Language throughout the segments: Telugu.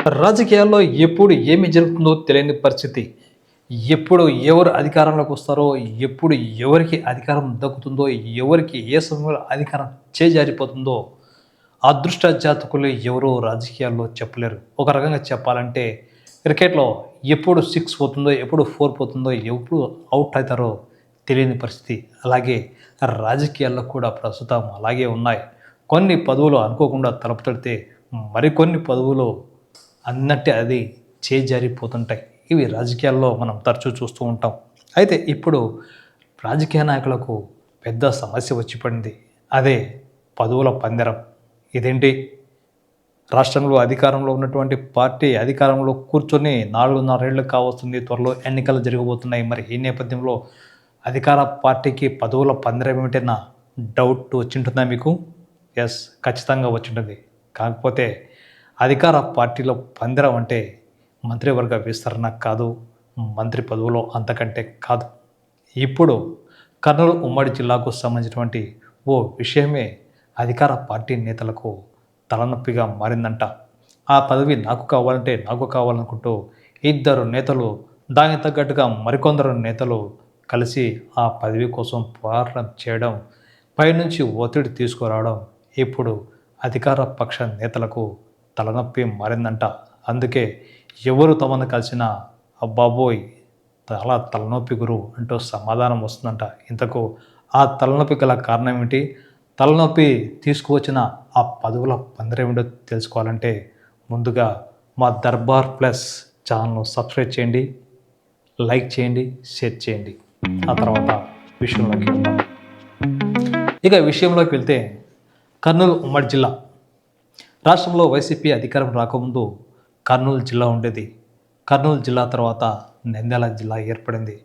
రాజకీయాల్లో ఎప్పుడు ఏమి జరుగుతుందో తెలియని పరిస్థితి. ఎప్పుడు ఎవరు అధికారంలోకి వస్తారో, ఎప్పుడు ఎవరికి అధికారం దక్కుతుందో, ఎవరికి ఏ సమయంలో అధికారం చేజారిపోతుందో, అదృష్ట జాతకులు ఎవరో రాజకీయాల్లో చెప్పలేరు. ఒక రకంగా చెప్పాలంటే క్రికెట్‌లో ఎప్పుడు 6 పోతుందో, ఎప్పుడు 4 పోతుందో, ఎప్పుడు ఔట్ అవుతారో తెలియని పరిస్థితి. అలాగే రాజకీయాల్లో కూడా ప్రస్తుతం అలాగే ఉన్నాయి. కొన్ని పదవులు అనుకోకుండా తలుపు తడితే మరికొన్ని పదవులు అన్నట్టే అది చేజారిపోతుంటాయి. ఇవి రాజకీయాల్లో మనం తరచూ చూస్తూ ఉంటాం. అయితే ఇప్పుడు రాజకీయ నాయకులకు పెద్ద సమస్య వచ్చి పడింది. అదే పదవుల పందెరం. ఇదేంటి రాష్ట్రంలో అధికారంలో ఉన్నటువంటి పార్టీ అధికారంలో కూర్చొని 4.5 ఏళ్ళు కావస్తుంది. త్వరలో ఎన్నికలు జరగబోతున్నాయి. మరి ఈ నేపథ్యంలో అధికార పార్టీకి పదవుల పందెరం ఏమిటన్న డౌట్ వచ్చింటుందా మీకు? యెస్, ఖచ్చితంగా వచ్చింటుంది. కాకపోతే అధికార పార్టీలో పందెరం అంటే మంత్రివర్గ విస్తరణ కాదు, మంత్రి పదవులో అంతకంటే కాదు. ఇప్పుడు కర్నూలు ఉమ్మడి జిల్లాకు సంబంధించినటువంటి ఓ విషయమే అధికార పార్టీ నేతలకు తలనొప్పిగా మారిందంట. ఆ పదవి నాకు కావాలనుకుంటూ ఇద్దరు నేతలు, దానికి తగ్గట్టుగా మరికొందరు నేతలు కలిసి ఆ పదవి కోసం పోరాటం చేయడం, పైనుంచి ఒత్తిడి తీసుకురావడం ఇప్పుడు అధికార పక్ష నేతలకు తలనొప్పి మారిందంట. అందుకే ఎవరు తమను కలిసినా అబ్బాబోయ్ చాలా తలనొప్పి గురు అంటూ సమాధానం వస్తుందంట. ఇంతకు ఆ తలనొప్పి గల కారణం ఏమిటి? తలనొప్పి తీసుకువచ్చిన ఆ పదవుల పందరేమిటో తెలుసుకోవాలంటే ముందుగా మా దర్బార్ ప్లస్ ఛానల్ను సబ్స్క్రైబ్ చేయండి, లైక్ చేయండి, షేర్ చేయండి. ఆ తర్వాత విషయంలోకి వెళ్దాం. ఇక విషయంలోకి వెళ్తే కర్నూలు ఉమ్మడి జిల్లా. రాష్ట్రంలో వైసీపీ అధికారం రాకముందు కర్నూలు జిల్లా ఉండేది. కర్నూలు జిల్లా తర్వాత నంద్యాల జిల్లా ఏర్పడింది.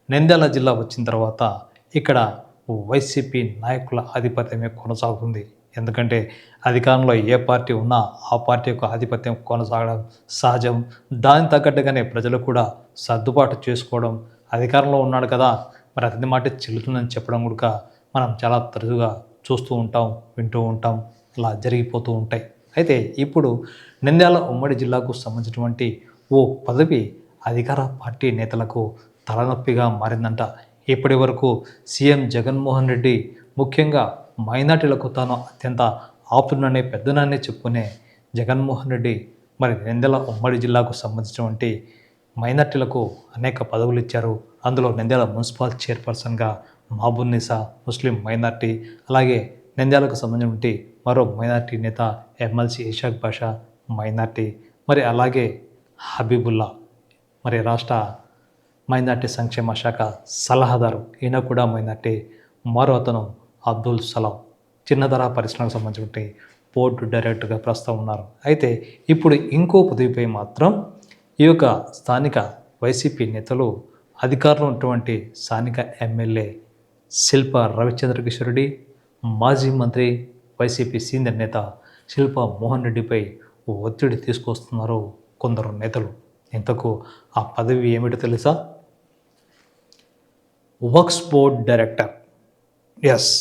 నంద్యాల జిల్లా వచ్చిన తర్వాత ఇక్కడ వైసీపీ నాయకుల ఆధిపత్యమే కొనసాగుతుంది. ఎందుకంటే అధికారంలో ఏ పార్టీ ఉన్నా ఆ పార్టీ యొక్క ఆధిపత్యం కొనసాగడం సహజం. దానికి తగ్గట్టుగానే ప్రజలు కూడా సర్దుబాటు చేసుకోవడం, అధికారంలో ఉన్నాడు కదా మరి అతని మాట చెల్లుతుందని చెప్పడం కూడా మనం చాలా తరచుగా చూస్తూ ఉంటాం, వింటూ ఉంటాం. ఇలా జరిగిపోతూ ఉంటాయి. అయితే ఇప్పుడు నంద్యాల ఉమ్మడి జిల్లాకు సంబంధించినటువంటి ఓ పదవి అధికార పార్టీ నేతలకు తలనొప్పిగా మారిందంట. ఇప్పటి వరకు సీఎం జగన్మోహన్ రెడ్డి ముఖ్యంగా మైనార్టీలకు తాను అత్యంత ఆప్తుడనే పెద్దనాన్నే చెప్పుకునే జగన్మోహన్ రెడ్డి మరి నంద్యాల ఉమ్మడి జిల్లాకు సంబంధించినటువంటి మైనార్టీలకు అనేక పదవులు ఇచ్చారు. అందులో నంద్యాల మున్సిపల్ చైర్పర్సన్గా మహబూబున్నీసా ముస్లిం మైనార్టీ, అలాగే నంద్యాలకు సంబంధించినటువంటి మరో మైనార్టీ నేత ఎమ్మెల్సీ ఇషాక్ బాషా మైనార్టీ, మరి అలాగే హబీబుల్లా మరి రాష్ట్ర మైనార్టీ సంక్షేమ శాఖ సలహాదారు, ఈయన కూడా మైనార్టీ. మరో అతను అబ్దుల్ సలాం చిన్నధర పరిశ్రమకు సంబంధించిన బోర్డు డైరెక్టర్గా ప్రస్తుతం ఉన్నారు. అయితే ఇప్పుడు ఇంకో పదవిపై మాత్రం ఈ యొక్క స్థానిక వైసీపీ నేతలు అధికారంలో ఉన్నటువంటి స్థానిక ఎమ్మెల్యే శిల్ప రవిచంద్ర కిషోర్ రెడ్డి, మాజీ మంత్రి వైసీపీ సీనియర్ నేత శిల్ప మోహన్ రెడ్డిపై ఒత్తిడి తీసుకొస్తున్నారు కొందరు నేతలు. ఇంతకు ఆ పదవి ఏమిటో తెలుసా? Waqf board director. Yes,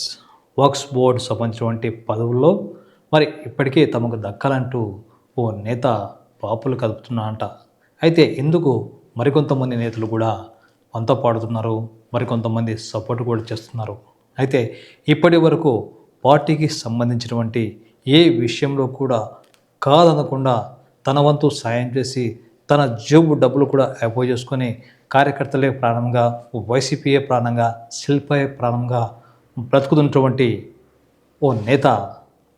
Waqf board సంబంధించినటువంటి పదవుల్లో మరి ఇప్పటికే తమకు దక్కాలంటూ ఓ నేత పాపులు కదుపుతున్నారంట. అయితే ఇందుకు మరికొంతమంది నేతలు కూడా వంత పాడుతున్నారు, మరికొంతమంది సపోర్ట్ కూడా చేస్తున్నారు. అయితే ఇప్పటి వరకు పార్టీకి సంబంధించినటువంటి ఏ విషయంలో కూడా కాదనకుండా తన వంతు సాయం చేసి తన జేబు డబ్బులు కూడా అపోజ్ చేసుకొని కార్యకర్తలే ప్రాణంగా, వైసీపీయే ప్రాణంగా, శిల్పే ప్రాణంగా బ్రతుకుతున్నటువంటి ఓ నేత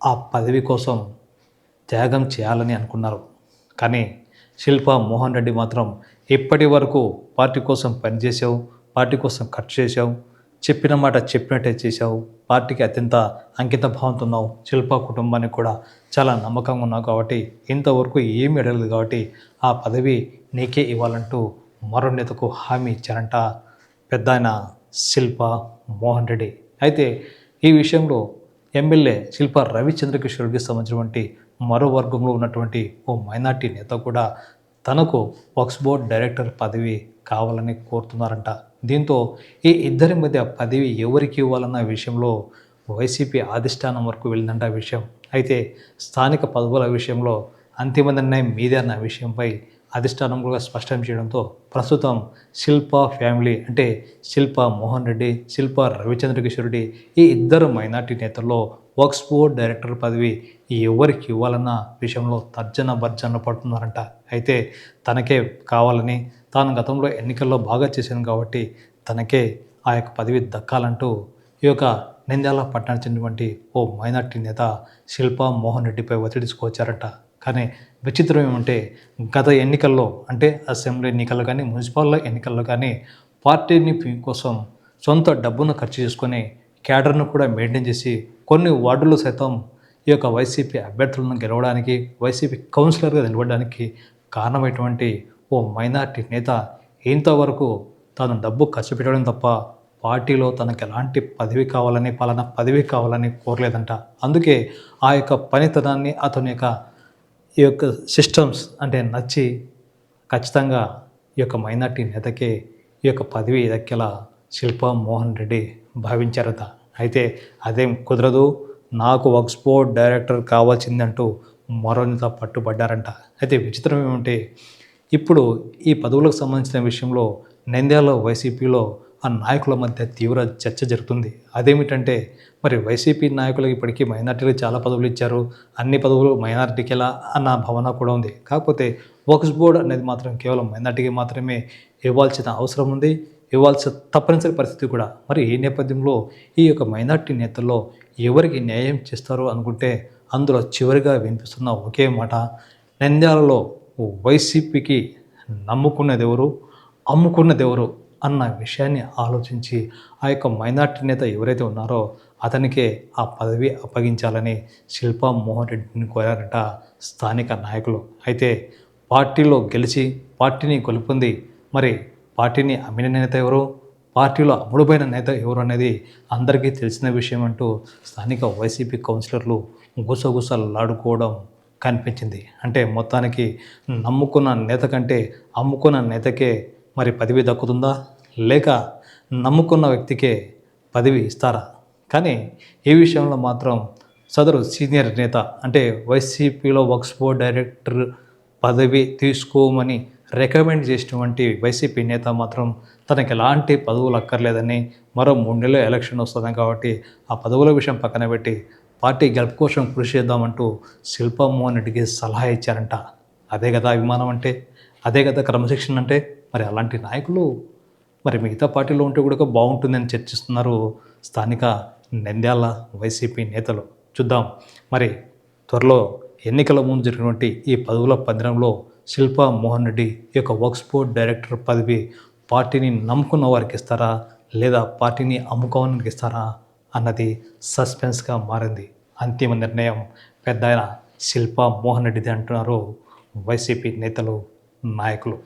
ఆ పదవి కోసం త్యాగం చేయాలని అనుకున్నారు. కానీ శిల్ప మోహన్ రెడ్డి మాత్రం ఇప్పటి వరకు పార్టీ కోసం పనిచేసావు, పార్టీ కోసం ఖర్చు చేసావు, చెప్పిన మాట చెప్పినట్టే చేశావు, పార్టీకి అత్యంత అంకిత భావంతో ఉన్నావు, శిల్ప కుటుంబానికి కూడా చాలా నమ్మకంగా ఉన్నావు కాబట్టి ఇంతవరకు ఏమీ అడగలేదు కాబట్టి ఆ పదవి నీకే ఇవ్వాలంటూ మరో నేతకు హామీ ఇచ్చారంట పెద్ద ఆయన శిల్ప మోహన్ రెడ్డి. అయితే ఈ విషయంలో ఎమ్మెల్యే శిల్ప రవిచంద్ర కిషోర్కి సంబంధించినటువంటి మరో వర్గంలో ఉన్నటువంటి ఓ మైనార్టీ నేత కూడా తనకు వక్స్ బోర్డ్ డైరెక్టర్ పదవి కావాలని కోరుతున్నారంట. దీంతో ఈ ఇద్దరి మధ్య పదవి ఎవరికి ఇవ్వాలన్న విషయంలో వైసీపీ అధిష్టానం వరకు వెళ్ళిందంట విషయం. అయితే స్థానిక పదవుల విషయంలో అంతిమ నిర్ణయం మీదే అన్న విషయంపై అధిష్టానం కూడా స్పష్టం చేయడంతో ప్రస్తుతం శిల్ప ఫ్యామిలీ అంటే శిల్ప మోహన్ రెడ్డి, శిల్ప రవిచంద్ర కిషోర్ రెడ్డి ఈ ఇద్దరు మైనార్టీ నేతల్లో వక్ఫ్ బోర్డ్ డైరెక్టర్ పదవి ఎవరికి ఇవ్వాలన్న విషయంలో తర్జన భర్జన పడుతున్నారంట. అయితే తనకే కావాలని, తాను గతంలో ఎన్నికల్లో బాగా చేశాను కాబట్టి తనకే ఆ యొక్క పదవి దక్కాలంటూ ఈ యొక్క నంద్యాల పట్టణానికి చెందినటువంటి ఓ మైనార్టీ నేత శిల్ప మోహన్ రెడ్డిపై ఒత్తిడి తీసుకొచ్చారట. కానీ విచిత్రం ఏమంటే గత ఎన్నికల్లో అంటే అసెంబ్లీ ఎన్నికల్లో కానీ, మున్సిపల్ ఎన్నికల్లో కానీ పార్టీని కోసం సొంత డబ్బును ఖర్చు చేసుకొని క్యాడర్ను కూడా మెయింటైన్ చేసి కొన్ని వార్డులు సైతం ఈ యొక్క వైసీపీ అభ్యర్థులను గెలవడానికి, వైసీపీ కౌన్సిలర్గా నిలబడడానికి కారణమైనటువంటి ఓ మైనార్టీ నేత ఇంతవరకు తాను డబ్బు ఖర్చు పెట్టడం తప్ప పార్టీలో తనకు ఎలాంటి పదవి కావాలని, పలానా పదవి కావాలని కోరలేదంట. అందుకే ఆ యొక్క పనితనాన్ని, అతని యొక్క ఈ యొక్క సిస్టమ్స్ అంటే నచ్చి ఖచ్చితంగా ఈ యొక్క మైనార్టీ నేతకే ఈ యొక్క పదవి దక్కేలా శిల్ప మోహన్ రెడ్డి భావించారట. అయితే అదేం కుదరదు, నాకు వక్ఫ్ బోర్డ్ డైరెక్టర్ కావాల్సిందంటూ మరో నేత పట్టుబడ్డారంట. అయితే విచిత్రం ఏమంటే ఇప్పుడు ఈ పదవులకు సంబంధించిన విషయంలో నంద్యాల వైసీపీలో ఆ నాయకుల మధ్య తీవ్ర చర్చ జరుగుతుంది. అదేమిటంటే మరి వైసీపీ నాయకులకు ఇప్పటికీ మైనార్టీలకు చాలా పదవులు ఇచ్చారు, అన్ని పదవులు మైనార్టీకి ఎలా అన్న భావన కూడా ఉంది. కాకపోతే వక్ఫ్ బోర్డ్ అనేది మాత్రం కేవలం మైనార్టీకి మాత్రమే ఇవ్వాల్సిన అవసరం ఉంది, ఇవ్వాల్సిన తప్పనిసరి పరిస్థితి కూడా. మరి ఈ నేపథ్యంలో ఈ యొక్క మైనార్టీ నేతల్లో ఎవరికి న్యాయం చేస్తారో అనుకుంటే అందులో చివరిగా వినిపిస్తున్న ఒకే మాట, నంద్యాలలో వైసీపీకి నమ్ముకున్నది ఎవరు, అమ్ముకున్నది ఎవరు అన్న విషయాన్ని ఆలోచించి ఆ యొక్క మైనార్టీ నేత ఎవరైతే ఉన్నారో అతనికే ఆ పదవి అప్పగించాలని శిల్ప మోహన్ రెడ్డిని కోరారట స్థానిక నాయకులు. అయితే పార్టీలో గెలిచి పార్టీని గెలుపొంది మరి పార్టీని అమ్మిన నేత ఎవరు, పార్టీలో అమ్ముడుపోయిన నేత ఎవరు అనేది అందరికీ తెలిసిన విషయం అంటూ స్థానిక వైసీపీ కౌన్సిలర్లు గుసగుసలాడుకోవడం కనిపించింది. అంటే మొత్తానికి నమ్ముకున్న నేత కంటే అమ్ముకున్న నేతకే మరి పదవి దక్కుతుందా, లేక నమ్ముకున్న వ్యక్తికే పదవి ఇస్తారా? కానీ ఈ విషయంలో మాత్రం సదరు సీనియర్ నేత అంటే వైసీపీలో వక్ఫ్ బోర్డ్ డైరెక్టర్ పదవి తీసుకోమని రికమెండ్ చేసినటువంటి వైసీపీ నేత మాత్రం తనకి ఎలాంటి పదవులు అక్కర్లేదని, మరో 3 నెలలు ఎలక్షన్ వస్తుంది కాబట్టి ఆ పదవుల విషయం పక్కన పెట్టి పార్టీ గెలుపు కోసం కృషి చేద్దామంటూ శిల్ప మోహన్ రెడ్డికి సలహా ఇచ్చారంట. అదే కదా అభిమానం అంటే, అదే కదా క్రమశిక్షణ అంటే. మరి అలాంటి నాయకులు మరి మిగతా పార్టీలో ఉంటే కూడా బాగుంటుందని చర్చిస్తున్నారు స్థానిక నంద్యాల వైసీపీ నేతలు. చూద్దాం మరి త్వరలో ఎన్నికల ముందు జరిగినటువంటి ఈ పదవుల పందెంలో శిల్ప మోహన్ రెడ్డి ఈ యొక్క వక్ఫ్ బోర్డ్ డైరెక్టర్ పదవి పార్టీని నమ్ముకున్న వారికి ఇస్తారా, లేదా పార్టీని అమ్ముకోవడానికి ఇస్తారా అన్నది సస్పెన్స్గా మారింది. అంతిమ నిర్ణయం పెద్ద శిల్ప మోహన్ రెడ్డిది అంటున్నారు వైసీపీ నేతలు, నాయకులు.